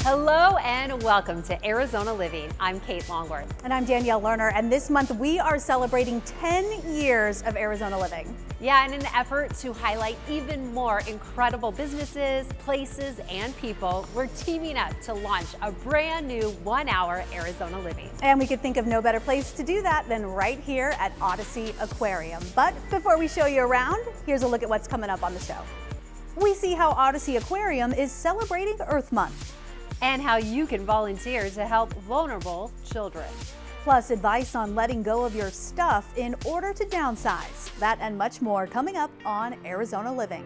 Hello and welcome to Arizona Living. I'm Kate Longworth. And I'm Danielle Lerner, and this month we are celebrating 10 years of Arizona Living. Yeah, in an effort to highlight even more incredible businesses, places, and people, we're teaming up to launch a brand new 1-hour Arizona Living. And we could think of no better place to do that than right here at OdySea Aquarium. But before we show you around, here's a look at what's coming up on the show. We see how OdySea Aquarium is celebrating Earth Month. And how you can volunteer to help vulnerable children. Plus advice on letting go of your stuff in order to downsize. That and much more coming up on Arizona Living.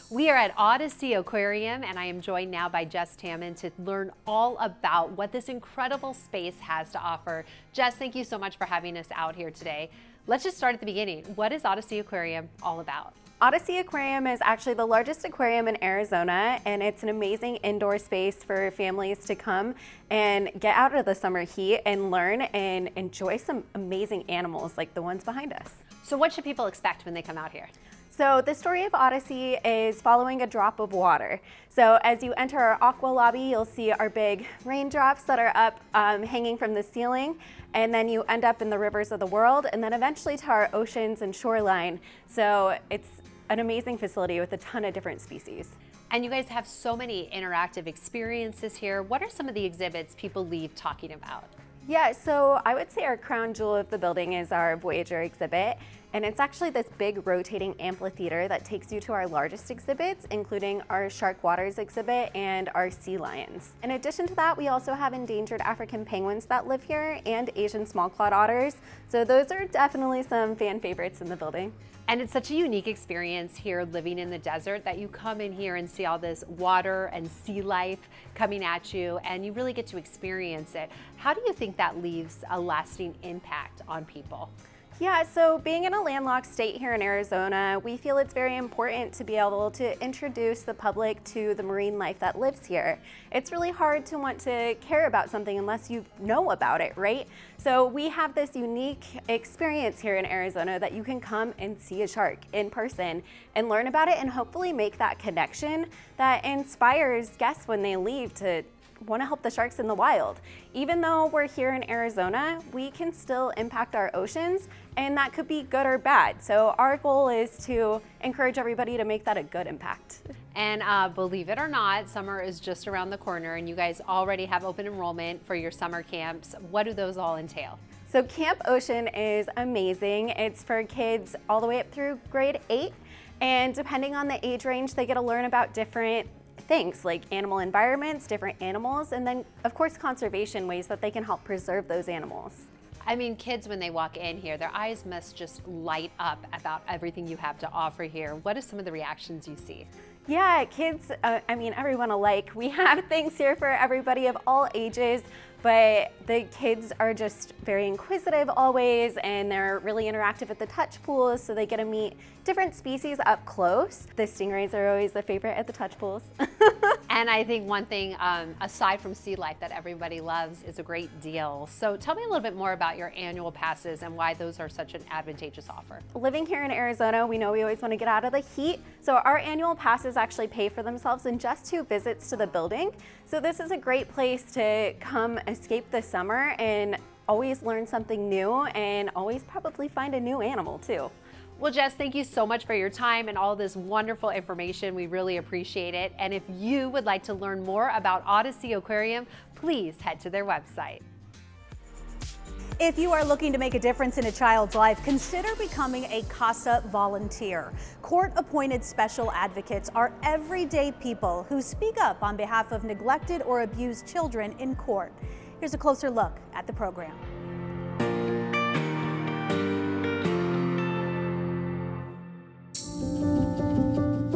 We are at OdySea Aquarium, and I am joined now by Jess Tamman to learn all about what this incredible space has to offer. Jess, thank you so much for having us out here today. Let's just start at the beginning. What is OdySea Aquarium all about? OdySea Aquarium is actually the largest aquarium in Arizona, and it's an amazing indoor space for families to come and get out of the summer heat and learn and enjoy some amazing animals like the ones behind us. So what should people expect when they come out here? So the story of OdySea is following a drop of water. So as you enter our aqua lobby, you'll see our big raindrops that are up hanging from the ceiling, and then you end up in the rivers of the world, and then eventually to our oceans and shoreline. So it's an amazing facility with a ton of different species. And you guys have so many interactive experiences here. What are some of the exhibits people leave talking about? Yeah, so I would say our crown jewel of the building is our Voyager exhibit. And it's actually this big rotating amphitheater that takes you to our largest exhibits, including our Shark Waters exhibit and our sea lions. In addition to that, we also have endangered African penguins that live here and Asian small-clawed otters. So those are definitely some fan favorites in the building. And it's such a unique experience here living in the desert that you come in here and see all this water and sea life coming at you, and you really get to experience it. How do you think that leaves a lasting impact on people? Yeah, so being in a landlocked state here in Arizona, we feel it's very important to be able to introduce the public to the marine life that lives here. It's really hard to want to care about something unless you know about it, right? So we have this unique experience here in Arizona that you can come and see a shark in person and learn about it and hopefully make that connection that inspires guests when they leave to want to help the sharks in the wild. Even though we're here in Arizona, we can still impact our oceans, and that could be good or bad. So our goal is to encourage everybody to make that a good impact. And believe it or not, summer is just around the corner, and you guys already have open enrollment for your summer camps. What do those all entail? So Camp Ocean is amazing. It's for kids all the way up through grade 8, and depending on the age range, they get to learn about different things like animal environments, different animals, and then of course conservation ways that they can help preserve those animals. I mean, kids, when they walk in here, their eyes must just light up about everything you have to offer here. What are some of the reactions you see? Yeah, kids, everyone alike. We have things here for everybody of all ages, but the kids are just very inquisitive always, and they're really interactive at the touch pools, so they get to meet different species up close. The stingrays are always the favorite at the touch pools. And I think one thing, aside from sea life, that everybody loves is a great deal. So tell me a little bit more about your annual passes and why those are such an advantageous offer. Living here in Arizona, we know we always want to get out of the heat, so our annual passes actually pay for themselves in just 2 visits to the building. So this is a great place to come escape the summer and always learn something new and always probably find a new animal too. Well, Jess, thank you so much for your time and all this wonderful information. We really appreciate it. And if you would like to learn more about OdySea Aquarium, please head to their website. If you are looking to make a difference in a child's life, consider becoming a CASA volunteer. Court-appointed special advocates are everyday people who speak up on behalf of neglected or abused children in court. Here's a closer look at the program.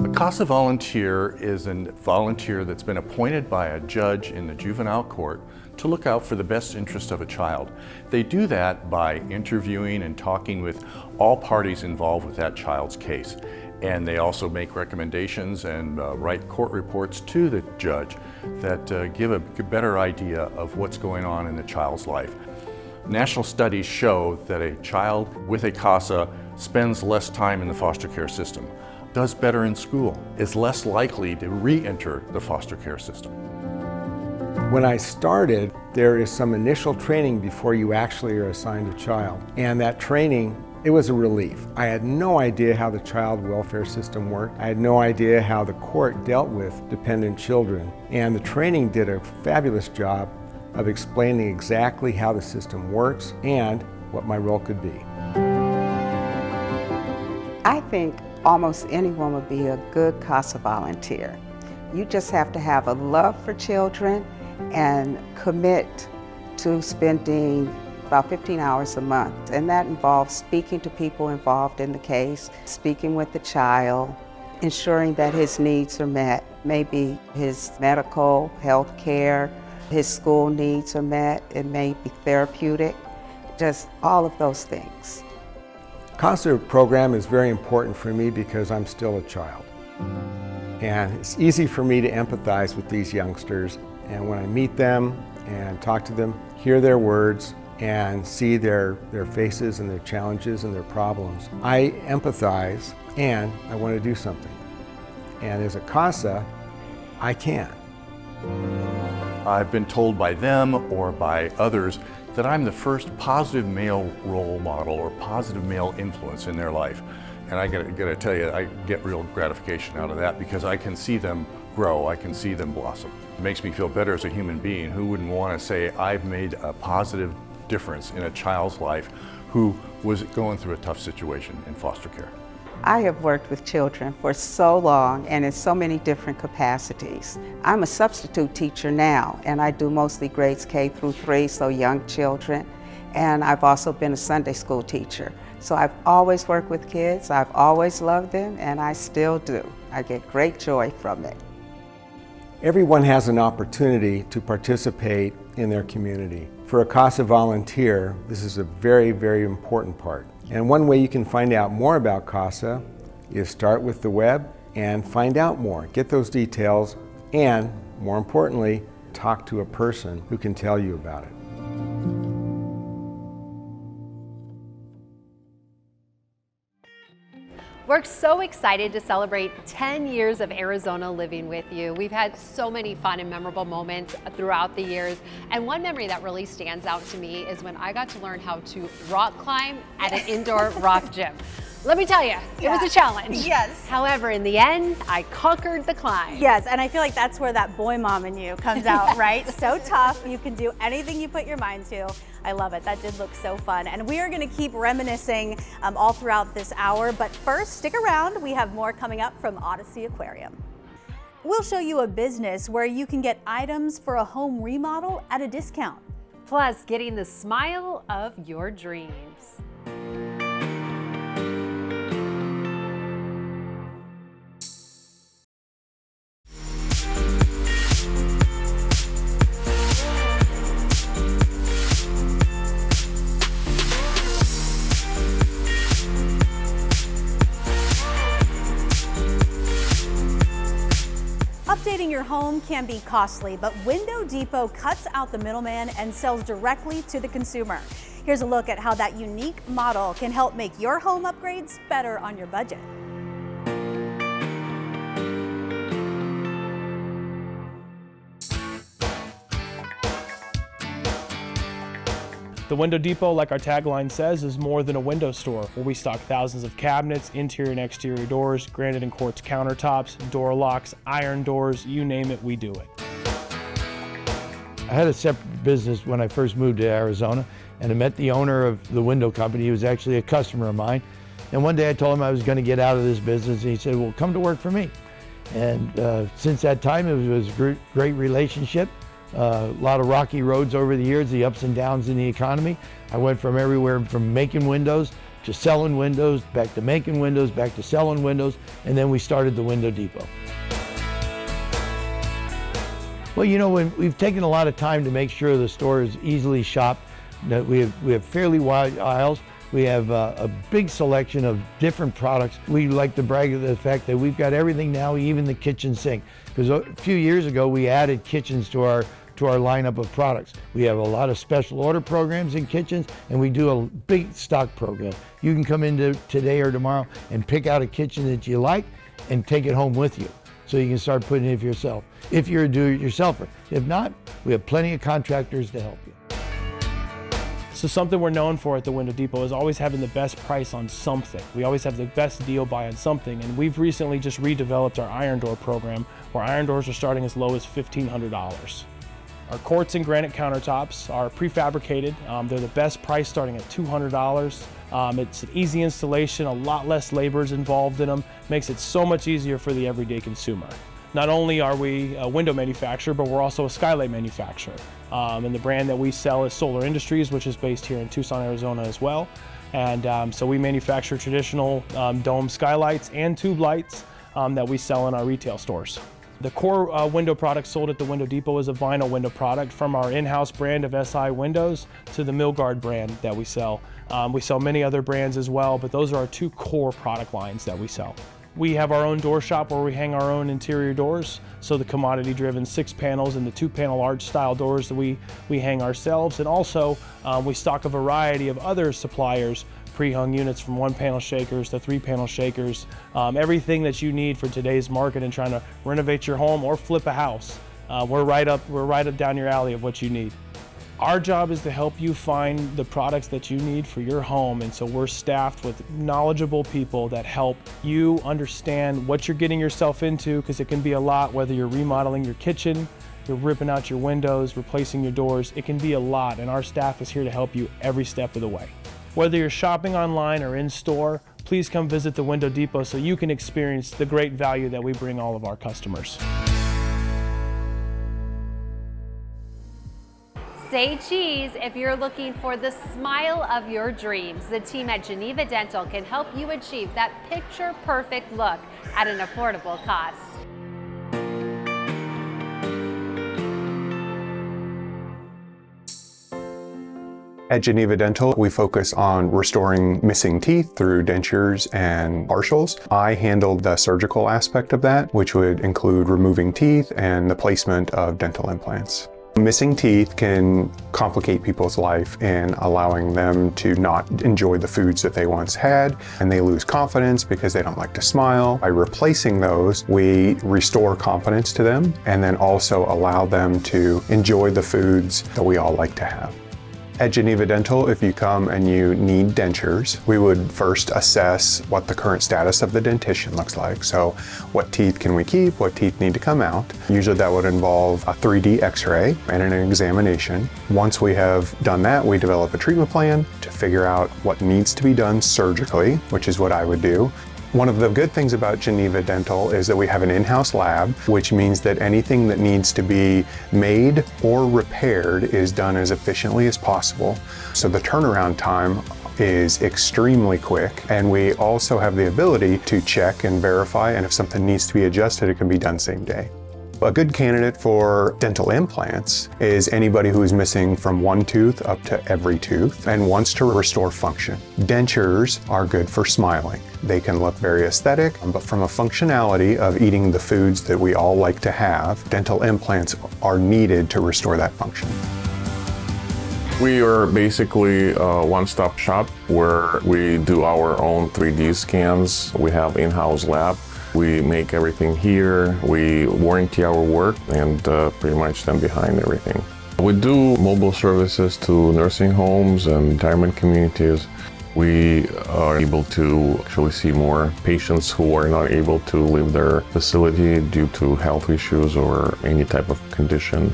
A CASA volunteer is a volunteer that's been appointed by a judge in the juvenile court to look out for the best interest of a child. They do that by interviewing and talking with all parties involved with that child's case. And they also make recommendations and write court reports to the judge that give a better idea of what's going on in the child's life. National studies show that a child with a CASA spends less time in the foster care system. does better in school, is less likely to re-enter the foster care system. When I started, there is some initial training before you actually are assigned a child. And that training, it was a relief. I had no idea how the child welfare system worked. I had no idea how the court dealt with dependent children. And the training did a fabulous job of explaining exactly how the system works and what my role could be. I think almost anyone would be a good CASA volunteer. You just have to have a love for children and commit to spending about 15 hours a month. And that involves speaking to people involved in the case, speaking with the child, ensuring that his needs are met, maybe his medical, health care, his school needs are met, it may be therapeutic, just all of those things. CASA program is very important for me because I'm still a child. And it's easy for me to empathize with these youngsters. And when I meet them and talk to them, hear their words and see their faces and their challenges and their problems, I empathize and I want to do something. And as a CASA, I can. I've been told by them or by others that I'm the first positive male role model or positive male influence in their life. And I gotta tell you, I get real gratification out of that because I can see them grow, I can see them blossom. It makes me feel better as a human being. Who wouldn't want to say I've made a positive difference in a child's life who was going through a tough situation in foster care? I have worked with children for so long and in so many different capacities. I'm a substitute teacher now, and I do mostly grades K through 3, so young children. And I've also been a Sunday school teacher. So I've always worked with kids, I've always loved them, and I still do. I get great joy from it. Everyone has an opportunity to participate in their community. For a CASA volunteer, this is a very, very important part. And one way you can find out more about CASA is start with the web and find out more. Get those details and, more importantly, talk to a person who can tell you about it. We're so excited to celebrate 10 years of Arizona living with you. We've had so many fun and memorable moments throughout the years. And one memory that really stands out to me is when I got to learn how to rock climb at an indoor rock gym. Let me tell you, it was a challenge. Yes. However, in the end, I conquered the climb. Yes, and I feel like that's where that boy mom in you comes out, right? So tough, you can do anything you put your mind to. I love it, that did look so fun. And we are gonna keep reminiscing all throughout this hour, but first, stick around, we have more coming up from OdySea Aquarium. We'll show you a business where you can get items for a home remodel at a discount. Plus, getting the smile of your dreams. Updating your home can be costly, but Window Depot cuts out the middleman and sells directly to the consumer. Here's a look at how that unique model can help make your home upgrades better on your budget. The Window Depot, like our tagline says, is more than a window store, where we stock thousands of cabinets, interior and exterior doors, granite and quartz countertops, door locks, iron doors, you name it, we do it. I had a separate business when I first moved to Arizona, and I met the owner of the window company. He was actually a customer of mine. And one day I told him I was going to get out of this business, and he said, well, come to work for me. And since that time, it was a great relationship. A lot of rocky roads over the years, the ups and downs in the economy. I went from everywhere from making windows to selling windows, back to making windows, back to selling windows, and then we started the Window Depot. Well, you know, we've taken a lot of time to make sure the store is easily shopped, that we have fairly wide aisles. We have a big selection of different products. We like to brag of the fact that we've got everything now, even the kitchen sink. Because a few years ago, we added kitchens to our to our lineup of products. We have a lot of special order programs in kitchens, and we do a big stock program. You can come in today or tomorrow and pick out a kitchen that you like and take it home with you, so you can start putting it for yourself, if you're a do-it-yourselfer. If not, we have plenty of contractors to help you. So something we're known for at the Window Depot is always having the best price on something. We always have the best deal buy on something, and we've recently just redeveloped our iron door program, where iron doors are starting as low as $1,500. Our quartz and granite countertops are prefabricated. They're the best price, starting at $200. It's an easy installation, a lot less labor is involved in them, makes it so much easier for the everyday consumer. Not only are we a window manufacturer, but we're also a skylight manufacturer. And the brand that we sell is Solar Industries, which is based here in Tucson, Arizona as well. And so we manufacture traditional dome skylights and tube lights that we sell in our retail stores. The core window product sold at the Window Depot is a vinyl window product, from our in-house brand of SI windows to the Milgard brand that we sell. We sell many other brands as well, but those are our two core product lines that we sell. We have our own door shop where we hang our own interior doors. So the commodity-driven 6 panels and the 2-panel arch style doors that we hang ourselves. And also we stock a variety of other suppliers, pre-hung units from 1-panel shakers to 3-panel shakers, everything that you need for today's market and trying to renovate your home or flip a house. We're right up down your alley of what you need. Our job is to help you find the products that you need for your home, and so we're staffed with knowledgeable people that help you understand what you're getting yourself into, because it can be a lot, whether you're remodeling your kitchen, you're ripping out your windows, replacing your doors. It can be a lot, and our staff is here to help you every step of the way. Whether you're shopping online or in store, please come visit the Window Depot so you can experience the great value that we bring all of our customers. Say cheese if you're looking for the smile of your dreams. The team at Geneva Dental can help you achieve that picture-perfect look at an affordable cost. At Geneva Dental, we focus on restoring missing teeth through dentures and partials. I handled the surgical aspect of that, which would include removing teeth and the placement of dental implants. Missing teeth can complicate people's life in allowing them to not enjoy the foods that they once had, and they lose confidence because they don't like to smile. By replacing those, we restore confidence to them and then also allow them to enjoy the foods that we all like to have. At Geneva Dental, if you come and you need dentures, we would first assess what the current status of the dentition looks like. So what teeth can we keep, what teeth need to come out. Usually that would involve a 3D x-ray and an examination. Once we have done that, we develop a treatment plan to figure out what needs to be done surgically, which is what I would do. One of the good things about Geneva Dental is that we have an in-house lab, which means that anything that needs to be made or repaired is done as efficiently as possible. So the turnaround time is extremely quick, and we also have the ability to check and verify, and if something needs to be adjusted, it can be done same day. A good candidate for dental implants is anybody who is missing from one tooth up to every tooth and wants to restore function. Dentures are good for smiling. They can look very aesthetic, but from a functionality of eating the foods that we all like to have, dental implants are needed to restore that function. We are basically a one-stop shop where we do our own 3D scans. We have in-house lab. We make everything here, we warranty our work, and pretty much stand behind everything. We do mobile services to nursing homes and retirement communities. We are able to actually see more patients who are not able to leave their facility due to health issues or any type of condition.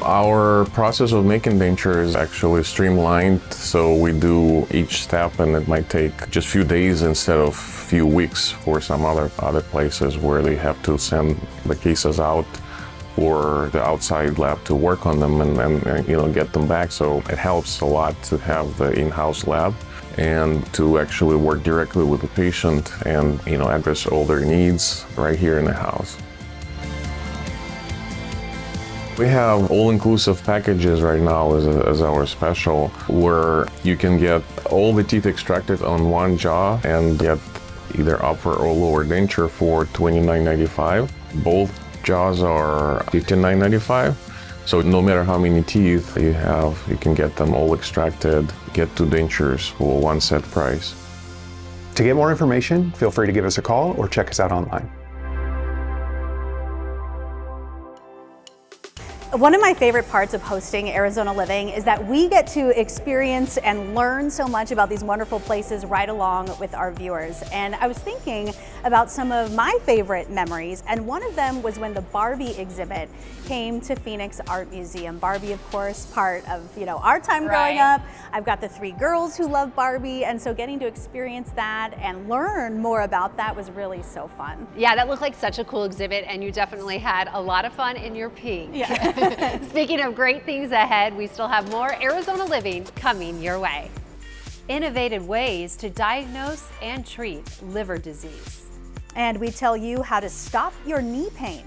Our process of making denture is actually streamlined, so we do each step, and it might take just a few days instead of a few weeks for some other places where they have to send the cases out for the outside lab to work on them and get them back. So it helps a lot to have the in-house lab and to actually work directly with the patient and address all their needs right here in the house. We have all-inclusive packages right now as our special, where you can get all the teeth extracted on one jaw and get either upper or lower denture for $29.95. Both Jaws are $59.95. So no matter how many teeth you have, you can get them all extracted, get 2 dentures for one set price. To get more information, feel free to give us a call or check us out online. One of my favorite parts of hosting Arizona Living is that we get to experience and learn so much about these wonderful places right along with our viewers. And I was thinking about some of my favorite memories, and one of them was when the Barbie exhibit came to Phoenix Art Museum. Barbie, of course, part of our time growing up. I've got the 3 girls who love Barbie, and so getting to experience that and learn more about that was really so fun. Yeah, that looked like such a cool exhibit, and you definitely had a lot of fun in your pink. Yeah. Speaking of great things ahead, we still have more Arizona Living coming your way. Innovative ways to diagnose and treat liver disease. And we tell you how to stop your knee pain.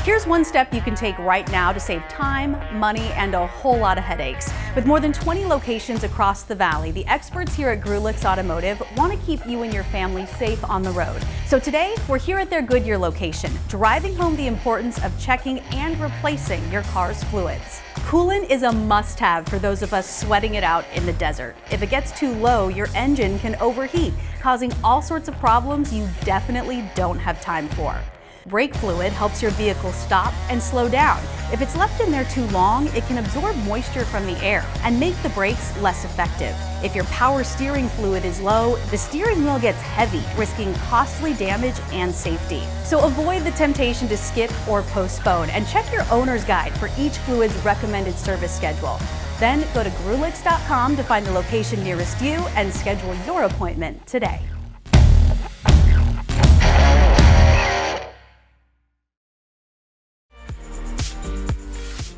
Here's one step you can take right now to save time, money, and a whole lot of headaches. With more than 20 locations across the valley, the experts here at Grulix Automotive want to keep you and your family safe on the road. So today, we're here at their Goodyear location, driving home the importance of checking and replacing your car's fluids. Coolant is a must-have for those of us sweating it out in the desert. If it gets too low, your engine can overheat, causing all sorts of problems you definitely don't have time for. Brake fluid helps your vehicle stop and slow down. If it's left in there too long, it can absorb moisture from the air and make the brakes less effective. If your power steering fluid is low, the steering wheel gets heavy, risking costly damage and safety. So avoid the temptation to skip or postpone, and check your owner's guide for each fluid's recommended service schedule. Then go to Grulix.com to find the location nearest you and schedule your appointment today.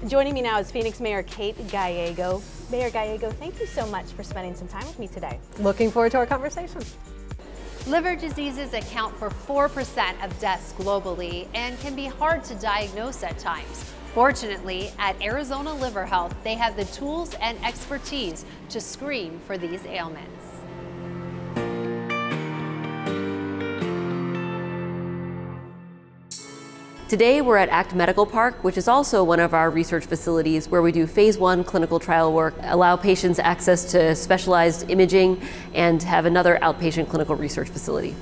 Joining me now is Phoenix Mayor Kate Gallego. Mayor Gallego, thank you so much for spending some time with me today. Looking forward to our conversation. Liver diseases account for 4% of deaths globally and can be hard to diagnose at times. Fortunately, at Arizona Liver Health, they have the tools and expertise to screen for these ailments. Today we're at ACT Medical Park, which is also one of our research facilities where we do phase 1 clinical trial work, allow patients access to specialized imaging, and have another outpatient clinical research facility.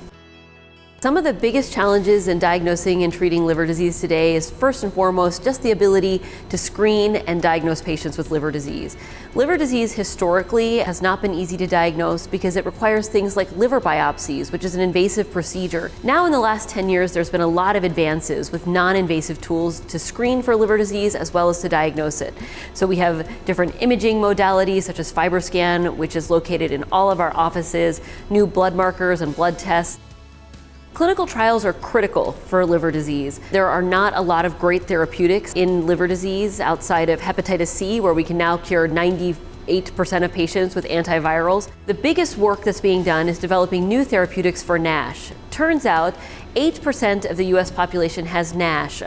Some of the biggest challenges in diagnosing and treating liver disease today is first and foremost just the ability to screen and diagnose patients with liver disease. Liver disease historically has not been easy to diagnose because it requires things like liver biopsies, which is an invasive procedure. Now in the last 10 years, there's been a lot of advances with non-invasive tools to screen for liver disease as well as to diagnose it. So we have different imaging modalities such as FibroScan, which is located in all of our offices, new blood markers and blood tests. Clinical trials are critical for liver disease. There are not a lot of great therapeutics in liver disease outside of hepatitis C, where we can now cure 98% of patients with antivirals. The biggest work that's being done is developing new therapeutics for NASH. Turns out 8% of the US population has NASH,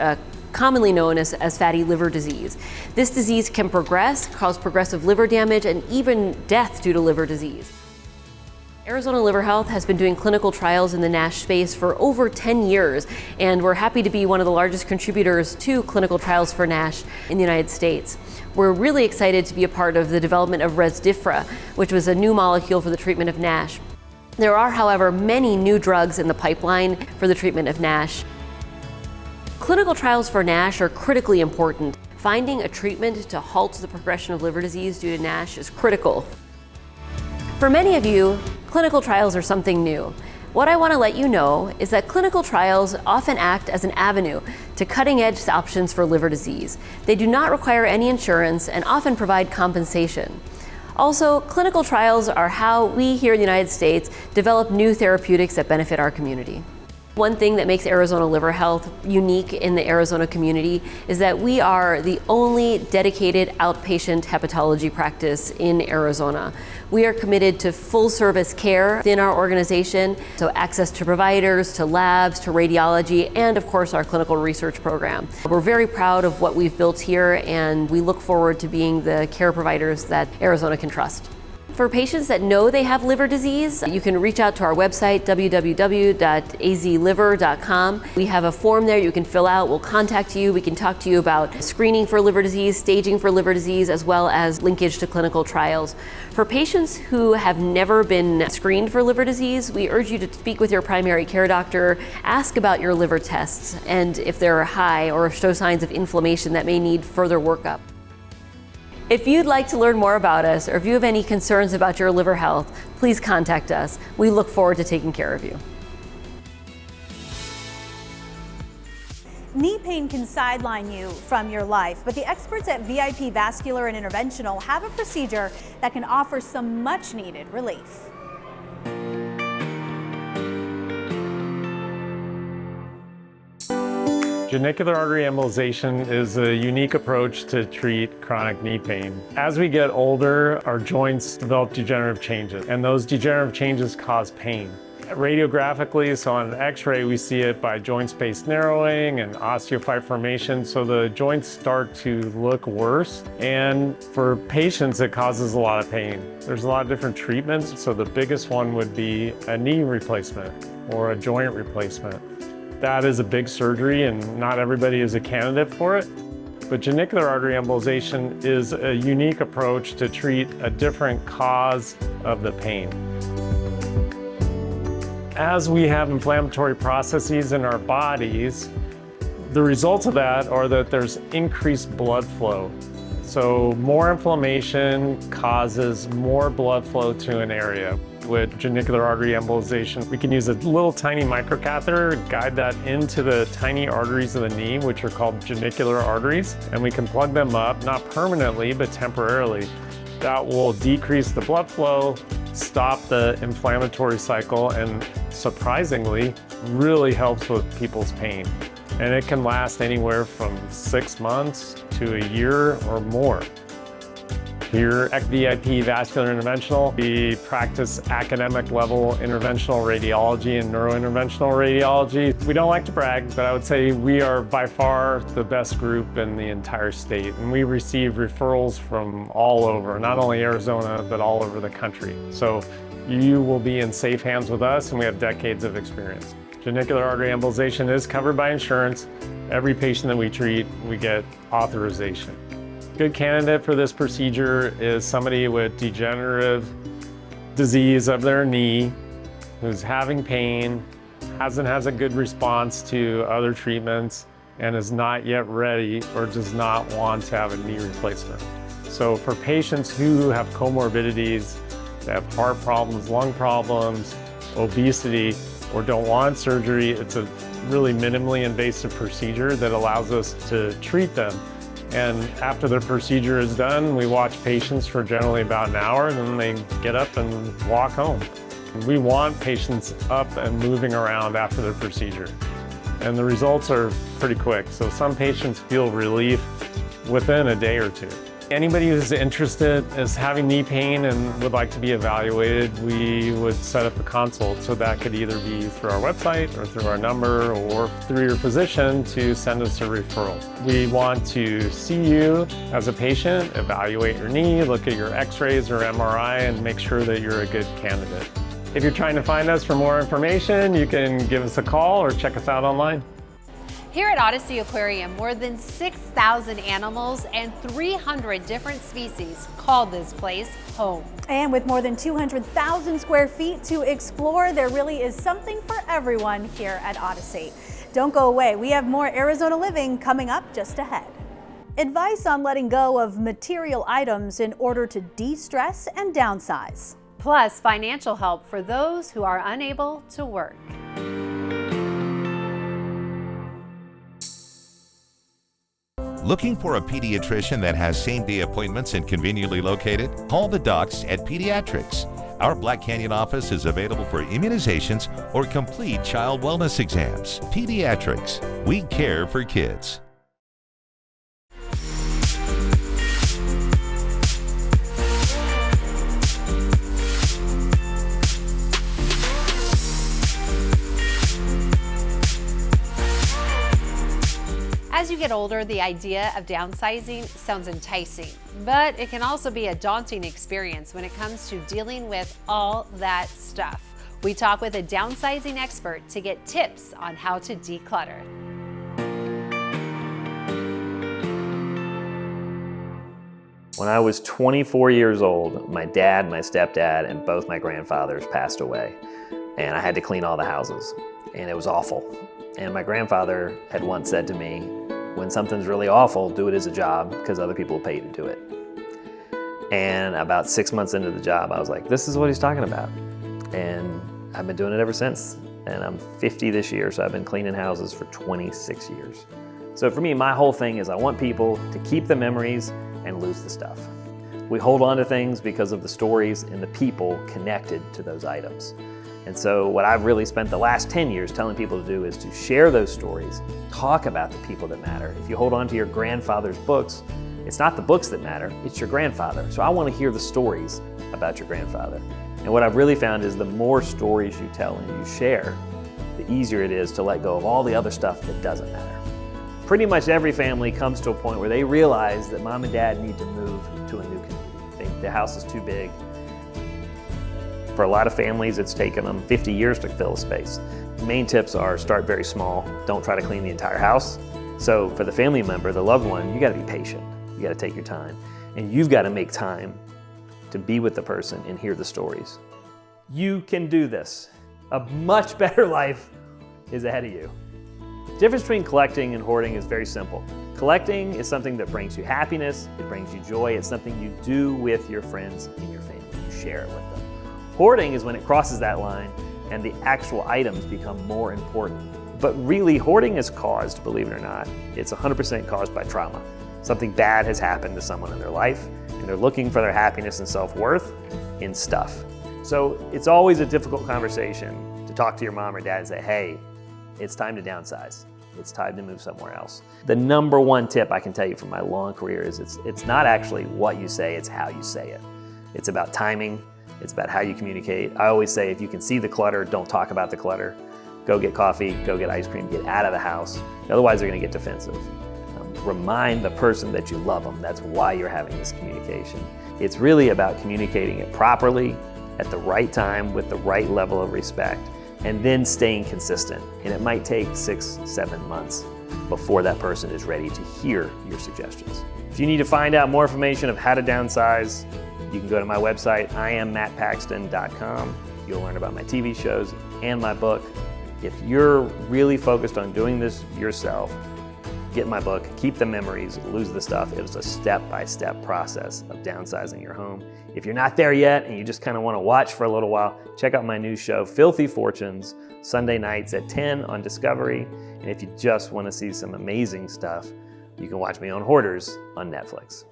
commonly known as fatty liver disease. This disease can progress, cause progressive liver damage, and even death due to liver disease. Arizona Liver Health has been doing clinical trials in the NASH space for over 10 years, and we're happy to be one of the largest contributors to clinical trials for NASH in the United States. We're really excited to be a part of the development of Resdifra, which was a new molecule for the treatment of NASH. There are, however, many new drugs in the pipeline for the treatment of NASH. Clinical trials for NASH are critically important. Finding a treatment to halt the progression of liver disease due to NASH is critical. For many of you, clinical trials are something new. What I want to let you know is that clinical trials often act as an avenue to cutting-edge options for liver disease. They do not require any insurance and often provide compensation. Also, clinical trials are how we here in the United States develop new therapeutics that benefit our community. One thing that makes Arizona Liver Health unique in the Arizona community is that we are the only dedicated outpatient hepatology practice in Arizona. We are committed to full service care within our organization, so access to providers, to labs, to radiology, and of course our clinical research program. We're very proud of what we've built here, and we look forward to being the care providers that Arizona can trust. For patients that know they have liver disease, you can reach out to our website, www.azliver.com. We have a form there you can fill out. We'll contact you. We can talk to you about screening for liver disease, staging for liver disease, as well as linkage to clinical trials. For patients who have never been screened for liver disease, we urge you to speak with your primary care doctor, ask about your liver tests, and if they're high or show signs of inflammation that may need further workup. If you'd like to learn more about us, or if you have any concerns about your liver health, please contact us. We look forward to taking care of you. Knee pain can sideline you from your life, but the experts at VIP Vascular and Interventional have a procedure that can offer some much needed relief. Genicular artery embolization is a unique approach to treat chronic knee pain. As we get older, our joints develop degenerative changes, and those degenerative changes cause pain. Radiographically, so on an x-ray, we see it by joint space narrowing and osteophyte formation, so the joints start to look worse. And for patients, it causes a lot of pain. There's a lot of different treatments, so the biggest one would be a knee replacement or a joint replacement. That is a big surgery and not everybody is a candidate for it. But genicular artery embolization is a unique approach to treat a different cause of the pain. As we have inflammatory processes in our bodies, the results of that are that there's increased blood flow. So more inflammation causes more blood flow to an area. With genicular artery embolization, we can use a little tiny microcatheter, guide that into the tiny arteries of the knee, which are called genicular arteries, and we can plug them up, not permanently, but temporarily. That will decrease the blood flow, stop the inflammatory cycle, and surprisingly, really helps with people's pain. And it can last anywhere from 6 months to a year or more. Here at VIP Vascular Interventional, we practice academic level interventional radiology and neurointerventional radiology. We don't like to brag, but I would say we are by far the best group in the entire state. And we receive referrals from all over, not only Arizona, but all over the country. So you will be in safe hands with us, and we have decades of experience. Genicular artery embolization is covered by insurance. Every patient that we treat, we get authorization. Good candidate for this procedure is somebody with degenerative disease of their knee, who's having pain, hasn't had a good response to other treatments, and is not yet ready or does not want to have a knee replacement. So for patients who have comorbidities, they have heart problems, lung problems, obesity, or don't want surgery, it's a really minimally invasive procedure that allows us to treat them. And after the procedure is done, we watch patients for generally about an hour, and then they get up and walk home. We want patients up and moving around after the procedure. And the results are pretty quick. So some patients feel relief within a day or two. Anybody who's interested is having knee pain and would like to be evaluated, we would set up a consult. So that could either be through our website or through our number or through your physician to send us a referral. We want to see you as a patient, evaluate your knee, look at your x-rays or MRI, and make sure that you're a good candidate. If you're trying to find us for more information, you can give us a call or check us out online. Here at OdySea Aquarium, more than 6,000 animals and 300 different species call this place home. And with more than 200,000 square feet to explore, there really is something for everyone here at OdySea. Don't go away. We have more Arizona living coming up just ahead. Advice on letting go of material items in order to de-stress and downsize. Plus, financial help for those who are unable to work. Looking for a pediatrician that has same-day appointments and conveniently located? Call the docs at Pediatrics. Our Black Canyon office is available for immunizations or complete child wellness exams. Pediatrics. We care for kids. As you get older, the idea of downsizing sounds enticing, but it can also be a daunting experience when it comes to dealing with all that stuff. We talk with a downsizing expert to get tips on how to declutter. When I was 24 years old, my dad, my stepdad, and both my grandfathers passed away, and I had to clean all the houses, and it was awful. And my grandfather had once said to me, when something's really awful, do it as a job because other people will pay you to do it. And about 6 months into the job, I was like, this is what he's talking about. And I've been doing it ever since. And I'm 50 this year, so I've been cleaning houses for 26 years. So for me, my whole thing is I want people to keep the memories and lose the stuff. We hold on to things because of the stories and the people connected to those items. And so what I've really spent the last 10 years telling people to do is to share those stories, talk about the people that matter. If you hold on to your grandfather's books, it's not the books that matter, it's your grandfather. So I want to hear the stories about your grandfather. And what I've really found is the more stories you tell and you share, the easier it is to let go of all the other stuff that doesn't matter. Pretty much every family comes to a point where they realize that mom and dad need to move to a new community. The house is too big. For a lot of families, it's taken them 50 years to fill a space. The main tips are start very small. Don't try to clean the entire house. So for the family member, the loved one, you gotta be patient. You gotta take your time. And you've gotta make time to be with the person and hear the stories. You can do this. A much better life is ahead of you. The difference between collecting and hoarding is very simple. Collecting is something that brings you happiness, it brings you joy, it's something you do with your friends and your family. You share it with them. Hoarding is when it crosses that line and the actual items become more important. But really, hoarding is caused, believe it or not, it's 100% caused by trauma. Something bad has happened to someone in their life, and they're looking for their happiness and self-worth in stuff. So it's always a difficult conversation to talk to your mom or dad and say, hey, it's time to downsize. It's time to move somewhere else. The number one tip I can tell you from my long career is it's not actually what you say, it's how you say it. It's about timing, it's about how you communicate. I always say if you can see the clutter, don't talk about the clutter. Go get coffee, go get ice cream, get out of the house. Otherwise they're gonna get defensive. Remind the person that you love them. That's why you're having this communication. It's really about communicating it properly, at the right time, with the right level of respect, and then staying consistent. And it might take 6-7 months before that person is ready to hear your suggestions. If you need to find out more information of how to downsize, you can go to my website, IamMattPaxton.com. You'll learn about my TV shows and my book. If you're really focused on doing this yourself, get my book, Keep the Memories, Lose the Stuff. It was a step-by-step process of downsizing your home. If you're not there yet and you just kind of want to watch for a little while, check out my new show, Filthy Fortunes, Sunday nights at 10 on Discovery. And if you just want to see some amazing stuff, you can watch me on Hoarders on Netflix.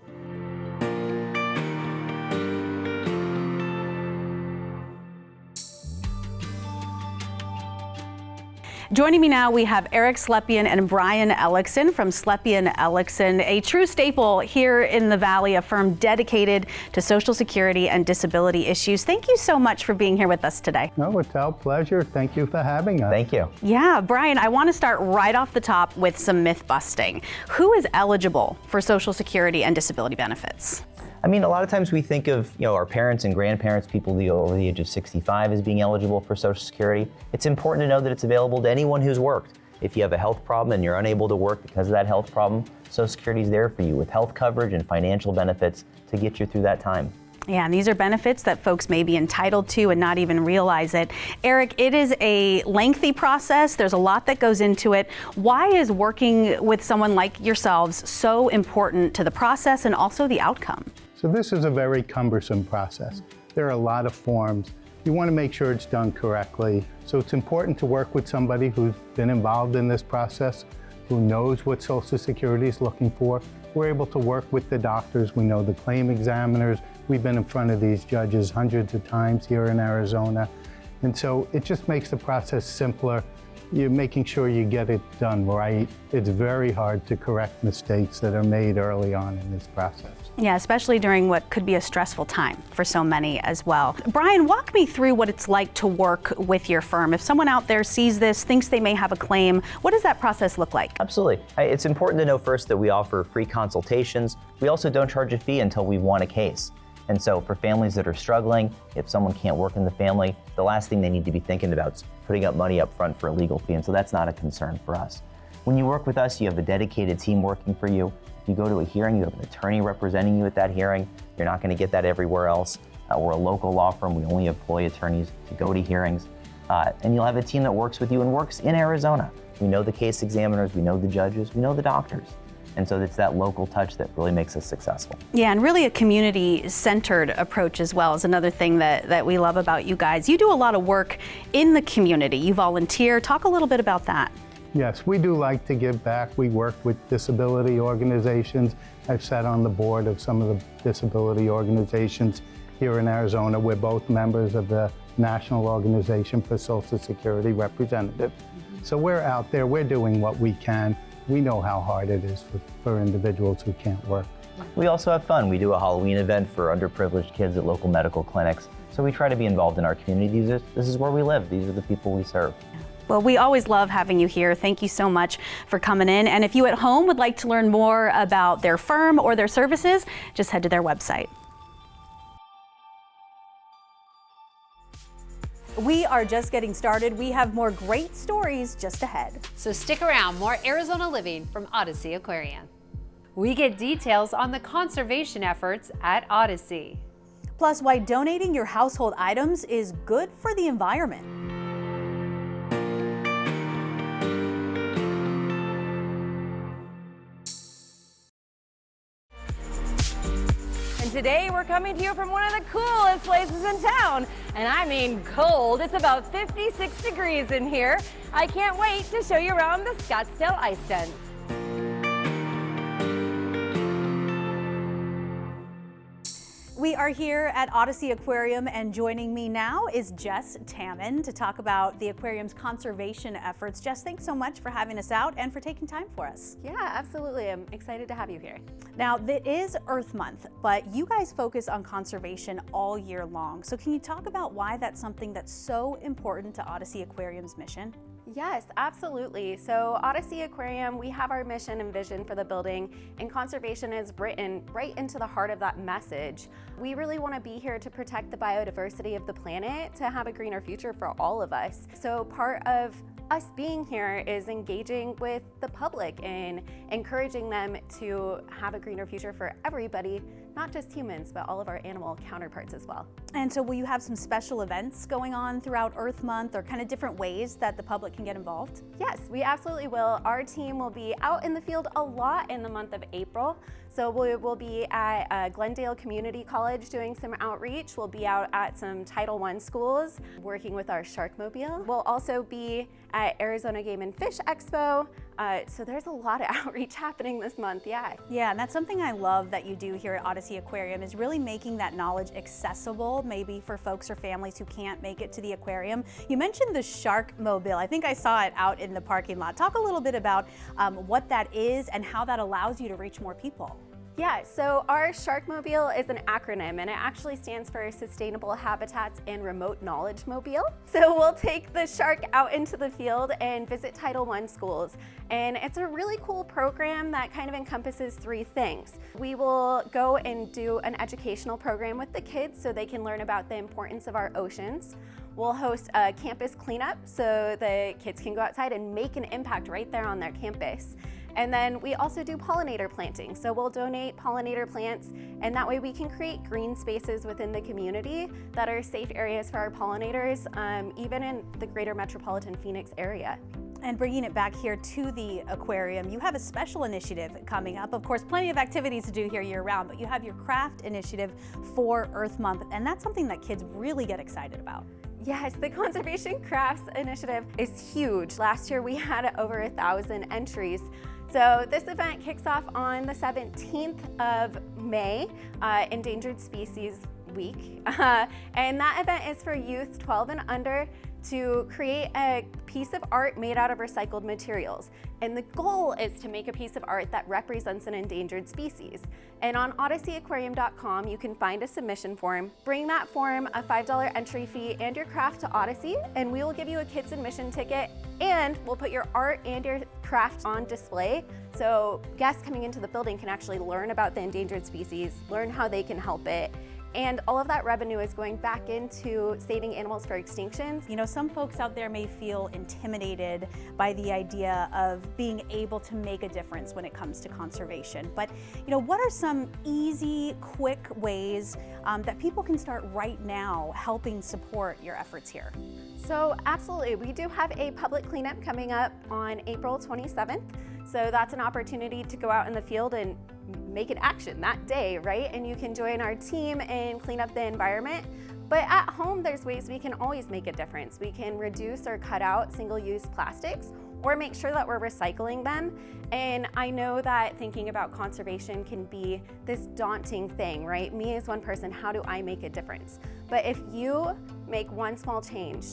Joining me now, we have Eric Slepian and Brian Ellickson from Slepian Ellickson, a true staple here in the Valley, a firm dedicated to Social Security and disability issues. Thank you so much for being here with us today. No, it's our pleasure. Thank you for having us. Thank you. Yeah, Brian, I want to start right off the top with some myth busting. Who is eligible for Social Security and disability benefits? I mean, a lot of times we think of, our parents and grandparents, people over the age of 65 as being eligible for Social Security. It's important to know that it's available to anyone who's worked. If you have a health problem and you're unable to work because of that health problem, Social Security is there for you with health coverage and financial benefits to get you through that time. Yeah, and these are benefits that folks may be entitled to and not even realize it. Eric, it is a lengthy process. There's a lot that goes into it. Why is working with someone like yourselves so important to the process and also the outcome? So this is a very cumbersome process. There are a lot of forms. You want to make sure it's done correctly. So it's important to work with somebody who's been involved in this process, who knows what Social Security is looking for. We're able to work with the doctors. We know the claim examiners. We've been in front of these judges hundreds of times here in Arizona. And so it just makes the process simpler you're making sure you get it done right. It's very hard to correct mistakes that are made early on in this process. Yeah, especially during what could be a stressful time for so many as well. Brian, walk me through what it's like to work with your firm. If someone out there sees this, thinks they may have a claim, what does that process look like? Absolutely. It's important to know first that we offer free consultations. We also don't charge a fee until we've won a case. And so for families that are struggling, if someone can't work in the family, the last thing they need to be thinking about is putting up money up front for a legal fee. And so that's not a concern for us. When you work with us, you have a dedicated team working for you. If you go to a hearing, you have an attorney representing you at that hearing. You're not going to get that everywhere else. We're a local law firm. We only employ attorneys to go to hearings. And you'll have a team that works with you and works in Arizona. We know the case examiners, we know the judges, we know the doctors. And so it's that local touch that really makes us successful. Yeah, and really a community-centered approach as well is another thing that we love about you guys. You do a lot of work in the community. You volunteer. Talk a little bit about that. Yes, we do like to give back. We work with disability organizations. I've sat on the board of some of the disability organizations here in Arizona. We're both members of the National Organization for Social Security Representatives. So we're out there, we're doing what we can. We know how hard it is for individuals who can't work. We also have fun. We do a Halloween event for underprivileged kids at local medical clinics. So we try to be involved in our community. This is where we live. These are the people we serve. Well, we always love having you here. Thank you so much for coming in. And if you at home would like to learn more about their firm or their services, just head to their website. We are just getting started. We have more great stories just ahead. So stick around, more Arizona living from OdySea Aquarium. We get details on the conservation efforts at OdySea. Plus, why donating your household items is good for the environment. Today we're coming to you from one of the coolest places in town, and I mean cold. It's about 56 degrees in here. I can't wait to show you around the Scottsdale Ice Den. We are here at OdySea Aquarium, and joining me now is Jess Tamman to talk about the aquarium's conservation efforts. Jess, thanks so much for having us out and for taking time for us. Yeah, absolutely. I'm excited to have you here. Now, it is Earth Month, but you guys focus on conservation all year long. So can you talk about why that's something that's so important to OdySea Aquarium's mission? Yes, absolutely. So OdySea Aquarium, we have our mission and vision for the building, and conservation is written right into the heart of that message. We really want to be here to protect the biodiversity of the planet, to have a greener future for all of us. So part of us being here is engaging with the public and encouraging them to have a greener future for everybody, not just humans, but all of our animal counterparts as well. And so will you have some special events going on throughout Earth Month, or kind of different ways that the public can get involved? Yes, we absolutely will. Our team will be out in the field a lot in the month of April. So we will be at Glendale Community College doing some outreach. We'll be out at some Title I schools working with our Sharkmobile. We'll also be at Arizona Game and Fish Expo. So there's a lot of outreach happening this month, yeah. Yeah, and that's something I love that you do here at OdySea Aquarium, is really making that knowledge accessible, maybe for folks or families who can't make it to the aquarium. You mentioned the Sharkmobile. I think I saw it out in the parking lot. Talk a little bit about what that is and how that allows you to reach more people. Yeah, so our Sharkmobile is an acronym, and it actually stands for Sustainable Habitats and Remote Knowledge Mobile. So we'll take the shark out into the field and visit Title I schools. And it's a really cool program that kind of encompasses three things. We will go and do an educational program with the kids so they can learn about the importance of our oceans. We'll host a campus cleanup so the kids can go outside and make an impact right there on their campus. And then we also do pollinator planting. So we'll donate pollinator plants, and that way we can create green spaces within the community that are safe areas for our pollinators, even in the greater metropolitan Phoenix area. And bringing it back here to the aquarium, you have a special initiative coming up. Of course, plenty of activities to do here year-round, but you have your craft initiative for Earth Month, and that's something that kids really get excited about. Yes, the Conservation Crafts Initiative is huge. Last year we had over 1,000 entries. So this event kicks off on the 17th of May, Endangered Species Week. And that event is for youth 12 and under to create a piece of art made out of recycled materials. And the goal is to make a piece of art that represents an endangered species. And on OdySeaAquarium.com, you can find a submission form. Bring that form, a $5 entry fee, and your craft to OdySea, and we will give you a kids admission ticket, and we'll put your art and your craft on display so guests coming into the building can actually learn about the endangered species, learn how they can help it, and all of that revenue is going back into saving animals for extinction. You know, some folks out there may feel intimidated by the idea of being able to make a difference when it comes to conservation. But, you know, what are some easy, quick ways that people can start right now helping support your efforts here? So absolutely, we do have a public cleanup coming up on April 27th. So that's an opportunity to go out in the field and make an action that day, right? And you can join our team and clean up the environment. But at home, there's ways we can always make a difference. We can reduce or cut out single-use plastics or make sure that we're recycling them. And I know that thinking about conservation can be this daunting thing, right? Me as one person, how do I make a difference? But if you make one small change,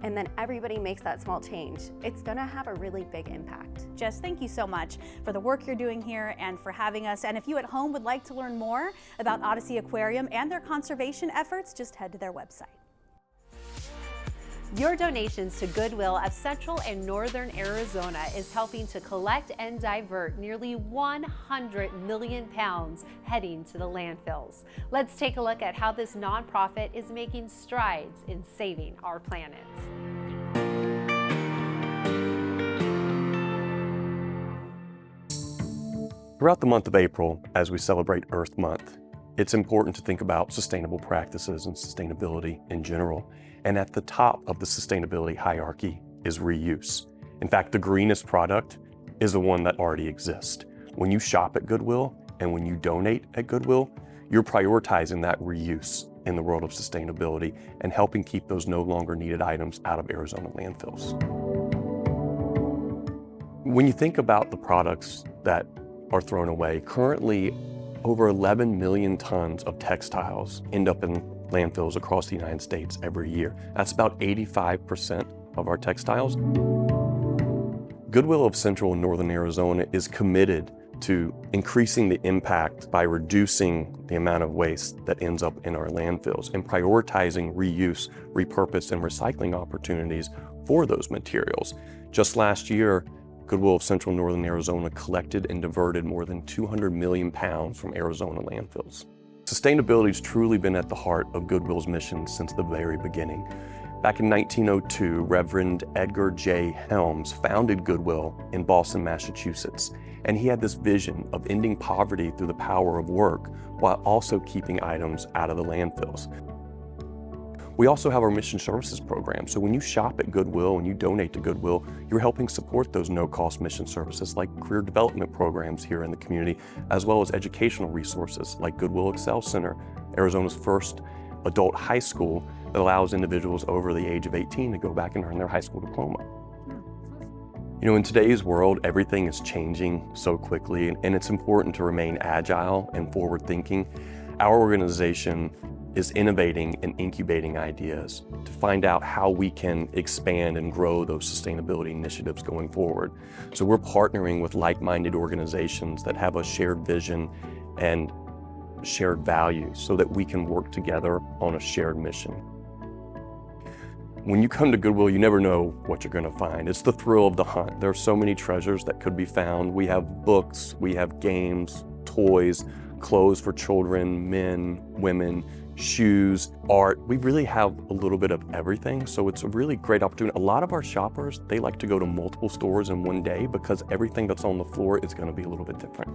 and then everybody makes that small change, it's gonna have a really big impact. Jess, thank you so much for the work you're doing here and for having us. And if you at home would like to learn more about OdySea Aquarium and their conservation efforts, just head to their website. Your donations to Goodwill of Central and Northern Arizona is helping to collect and divert nearly 100 million pounds heading to the landfills. Let's take a look at how this nonprofit is making strides in saving our planet. Throughout the month of April, as we celebrate Earth Month, it's important to think about sustainable practices and sustainability in general. And at the top of the sustainability hierarchy is reuse. In fact, the greenest product is the one that already exists. When you shop at Goodwill and when you donate at Goodwill, you're prioritizing that reuse in the world of sustainability and helping keep those no longer needed items out of Arizona landfills. When you think about the products that are thrown away, currently over 11 million tons of textiles end up in landfills across the United States every year. That's about 85% of our textiles. Goodwill of Central and Northern Arizona is committed to increasing the impact by reducing the amount of waste that ends up in our landfills and prioritizing reuse, repurpose, and recycling opportunities for those materials. Just last year, Goodwill of Central and Northern Arizona collected and diverted more than 200 million pounds from Arizona landfills. Sustainability has truly been at the heart of Goodwill's mission since the very beginning. Back in 1902, Reverend Edgar J. Helms founded Goodwill in Boston, Massachusetts, and he had this vision of ending poverty through the power of work while also keeping items out of the landfills. We also have our mission services program. So when you shop at Goodwill and you donate to Goodwill, you're helping support those no-cost mission services like career development programs here in the community, as well as educational resources like Goodwill Excel Center, Arizona's first adult high school that allows individuals over the age of 18 to go back and earn their high school diploma. You know, in today's world, everything is changing so quickly, and it's important to remain agile and forward-thinking. Our organization is innovating and incubating ideas to find out how we can expand and grow those sustainability initiatives going forward. So we're partnering with like-minded organizations that have a shared vision and shared values so that we can work together on a shared mission. When you come to Goodwill, you never know what you're going to find. It's the thrill of the hunt. There are so many treasures that could be found. We have books, we have games, toys, clothes for children, men, women, shoes, art. We really have a little bit of everything, so it's a really great opportunity. A lot of our shoppers, they like to go to multiple stores in one day because everything that's on the floor is going to be a little bit different.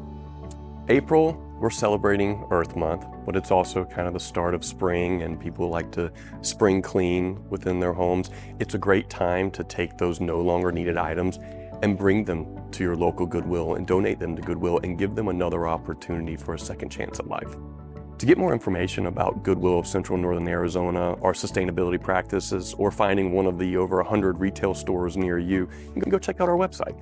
April, we're celebrating Earth Month, but it's also kind of the start of spring, and people like to spring clean within their homes. It's a great time to take those no longer needed items and bring them to your local Goodwill and donate them to Goodwill and give them another opportunity for a second chance at life. To get more information about Goodwill of Central and Northern Arizona, our sustainability practices, or finding one of the over 100 retail stores near you, you can go check out our website.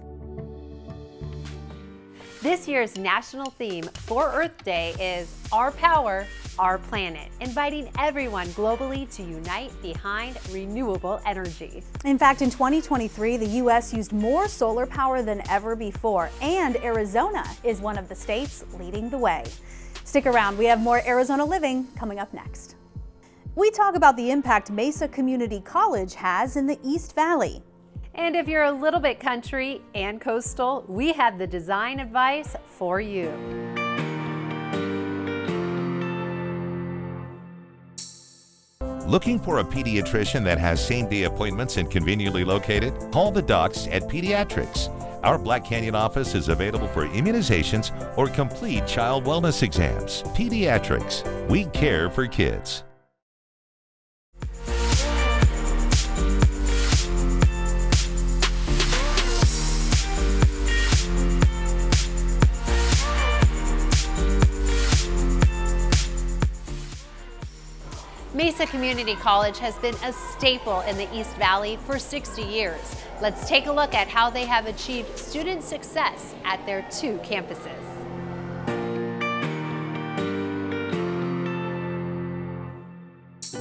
This year's national theme for Earth Day is Our Power, our planet, inviting everyone globally to unite behind renewable energy. In fact, in 2023, the U.S. used more solar power than ever before, and Arizona is one of the states leading the way. Stick around, we have more Arizona Living coming up next. We talk about the impact Mesa Community College has in the East Valley. And if you're a little bit country and coastal, we have the design advice for you. Looking for a pediatrician that has same-day appointments and conveniently located? Call the docs at Pediatrics. Our Black Canyon office is available for immunizations or complete child wellness exams. Pediatrics. We care for kids. Mesa Community College has been a staple in the East Valley for 60 years. Let's take a look at how they have achieved student success at their 2 campuses.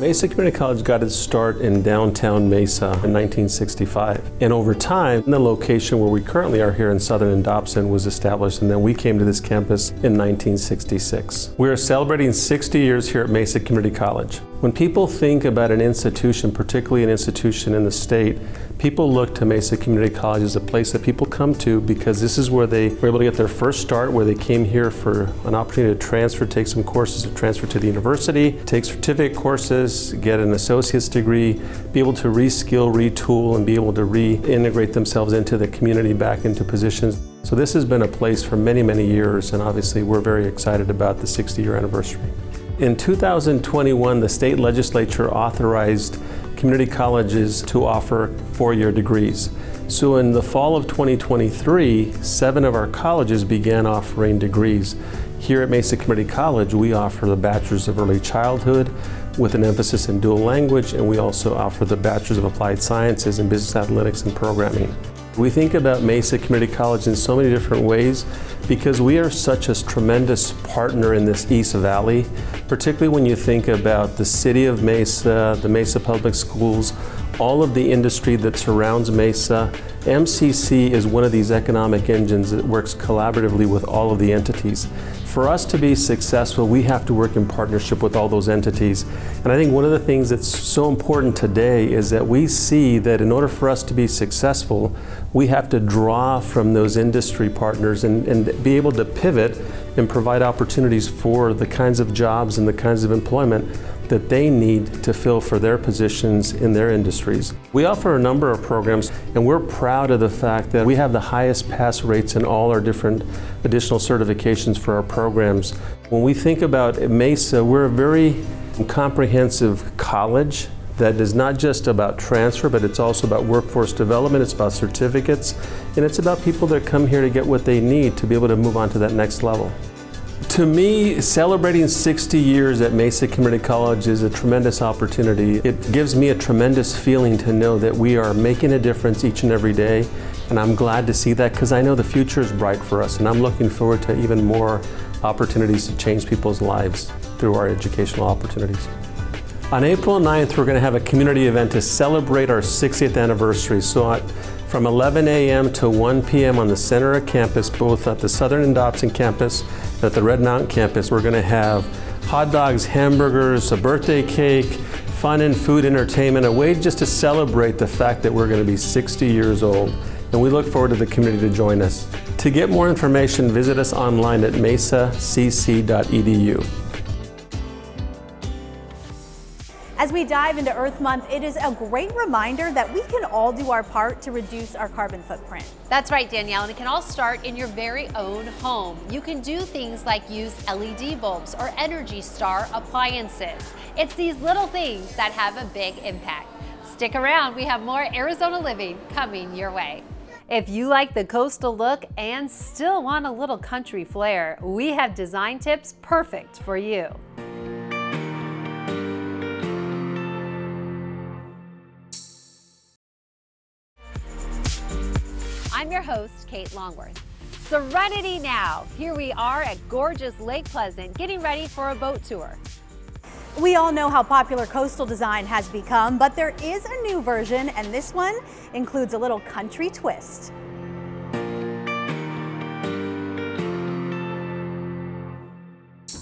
Mesa Community College got its start in downtown Mesa in 1965. And over time, the location where we currently are here in Southern and Dobson was established, and then we came to this campus in 1966. We are celebrating 60 years here at Mesa Community College. When people think about an institution, particularly an institution in the state, people look to Mesa Community College as a place that people come to because this is where they were able to get their first start, where they came here for an opportunity to transfer, take some courses, to transfer to the university, take certificate courses, get an associate's degree, be able to reskill, retool, and be able to reintegrate themselves into the community back into positions. So this has been a place for many, many years, and obviously we're very excited about the 60-year anniversary. In 2021, the state legislature authorized community colleges to offer 4-year degrees. So in the fall of 2023, 7 of our colleges began offering degrees. Here at Mesa Community College, we offer the Bachelor's of Early Childhood with an emphasis in dual language, and we also offer the Bachelor's of Applied Sciences in Business Analytics and Programming. We think about Mesa Community College in so many different ways because we are such a tremendous partner in this East Valley, particularly when you think about the city of Mesa, the Mesa Public Schools, all of the industry that surrounds Mesa. MCC is one of these economic engines that works collaboratively with all of the entities. For us to be successful, we have to work in partnership with all those entities. And I think one of the things that's so important today is that we see that in order for us to be successful, we have to draw from those industry partners and be able to pivot and provide opportunities for the kinds of jobs and the kinds of employment that they need to fill for their positions in their industries. We offer a number of programs, and we're proud of the fact that we have the highest pass rates in all our different additional certifications for our programs. When we think about Mesa, we're a very comprehensive college that is not just about transfer, but it's also about workforce development, it's about certificates, and it's about people that come here to get what they need to be able to move on to that next level. To me, celebrating 60 years at Mesa Community College is a tremendous opportunity. It gives me a tremendous feeling to know that we are making a difference each and every day, and I'm glad to see that because I know the future is bright for us, and I'm looking forward to even more opportunities to change people's lives through our educational opportunities. On April 9th, we're going to have a community event to celebrate our 60th anniversary. So from 11 a.m. to 1 p.m. on the center of campus, both at the Southern and Dobson campus and at the Red Mountain campus, we're going to have hot dogs, hamburgers, a birthday cake, fun and food entertainment, a way just to celebrate the fact that we're going to be 60 years old. And we look forward to the community to join us. To get more information, visit us online at mesacc.edu. As we dive into Earth Month, it is a great reminder that we can all do our part to reduce our carbon footprint. That's right, Danielle, and it can all start in your very own home. You can do things like use LED bulbs or Energy Star appliances. It's these little things that have a big impact. Stick around, we have more Arizona Living coming your way. If you like the coastal look and still want a little country flair, we have design tips perfect for you. I'm your host, Kate Longworth. Serenity now. Here we are at gorgeous Lake Pleasant, getting ready for a boat tour. We all know how popular coastal design has become, but there is a new version, and this one includes a little country twist.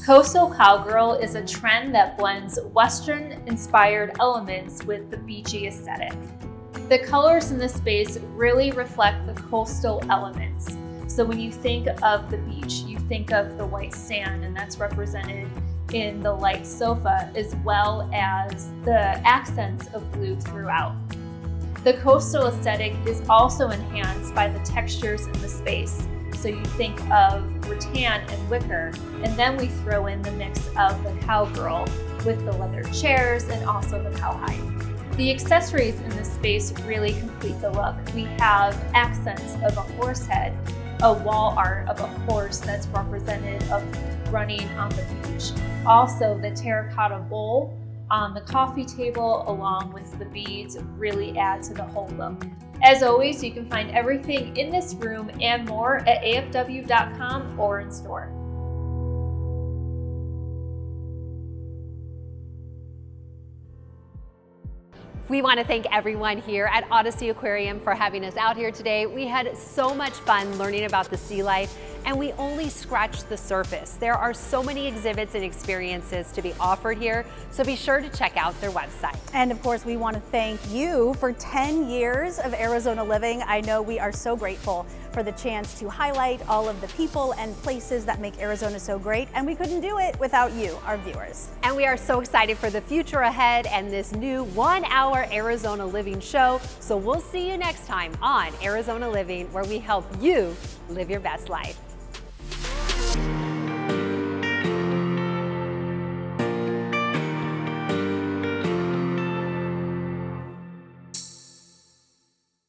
Coastal cowgirl is a trend that blends Western-inspired elements with the beachy aesthetic. The colors in this space really reflect the coastal elements. So when you think of the beach, you think of the white sand, and that's represented in the light sofa, as well as the accents of blue throughout. The coastal aesthetic is also enhanced by the textures in the space. So you think of rattan and wicker, and then we throw in the mix of the cowgirl with the leather chairs and also the cowhide. The accessories in this space really complete the look. We have accents of a horse head, a wall art of a horse that's represented of running on the beach. Also, the terracotta bowl on the coffee table along with the beads really add to the whole look. As always, you can find everything in this room and more at afw.com or in store. We want to thank everyone here at OdySea Aquarium for having us out here today. We had so much fun learning about the sea life, and we only scratched the surface. There are so many exhibits and experiences to be offered here, so be sure to check out their website. And of course, we want to thank you for 10 years of Arizona living. I know we are so grateful for the chance to highlight all of the people and places that make Arizona so great, and we couldn't do it without you, our viewers. And we are so excited for the future ahead and this new 1-hour Arizona Living show. So we'll see you next time on Arizona Living, where we help you live your best life.